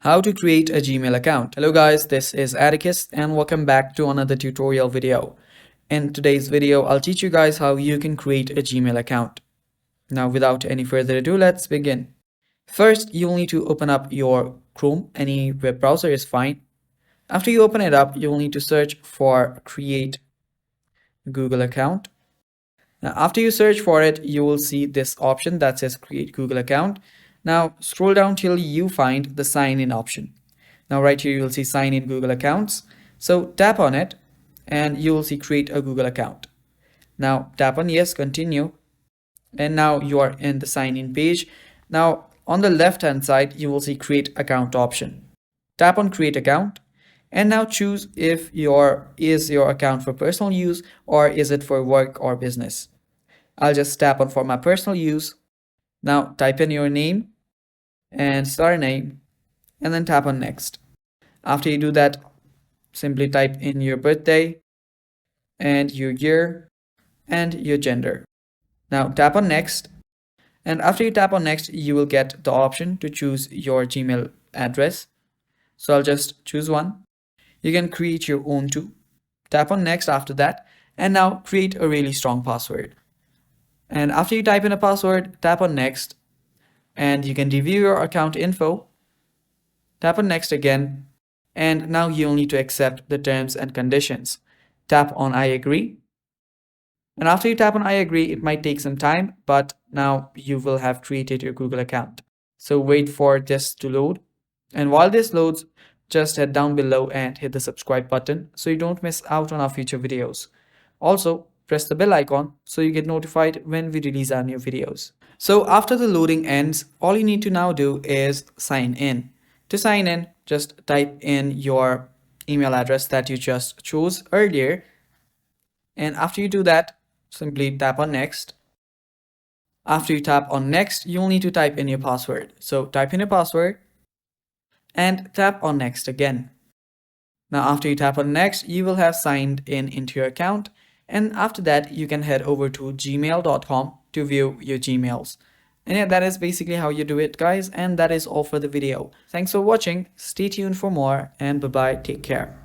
How to create a Gmail account. Hello guys, this is Atticus and welcome back to another tutorial video. In today's video, I'll teach you guys how you can create a Gmail account. Now without any further ado, let's begin. First, you'll need to open up your Chrome. Any web browser is fine. After you open it up, you'll need to search for create Google account. Now, after you search for it, you will see this option that says create Google account. Now scroll down till you find the sign in option. Now right here you will see sign in Google accounts. So tap on it and you will see create a Google account. Now tap on yes, continue. And now you are in the sign in page. Now on the left hand side, you will see create account option. Tap on create account and now choose if is your account for personal use or is it for work or business. I'll just tap on for my personal use. Now type in your name and surname and then tap on next. After you do that, simply type in your birthday and your year and your gender. Now tap on next, and after you tap on next, you will get the option to choose your Gmail address. So I'll just choose one. You can create your own too. Tap on next after that and now create a really strong password. And after you type in a password, tap on next and you can review your account info. Tap on next again and now you'll need to accept the terms and conditions. Tap on I agree. And after you tap on I agree, it might take some time, but now you will have created your Google account. So wait for this to load. And while this loads, just head down below and hit the subscribe button so you don't miss out on our future videos. Also, press the bell icon so you get notified when we release our new videos. So after the loading ends, all you need to now do is sign in. To sign in, just type in your email address that you just chose earlier. And after you do that, simply tap on next. After you tap on next, you'll need to type in your password. So type in your password and tap on next again. Now after you tap on next, you will have signed in into your account. And after that, you can head over to gmail.com to view your Gmails. And yeah, that is basically how you do it, guys. And that is all for the video. Thanks for watching. Stay tuned for more and bye-bye. Take care.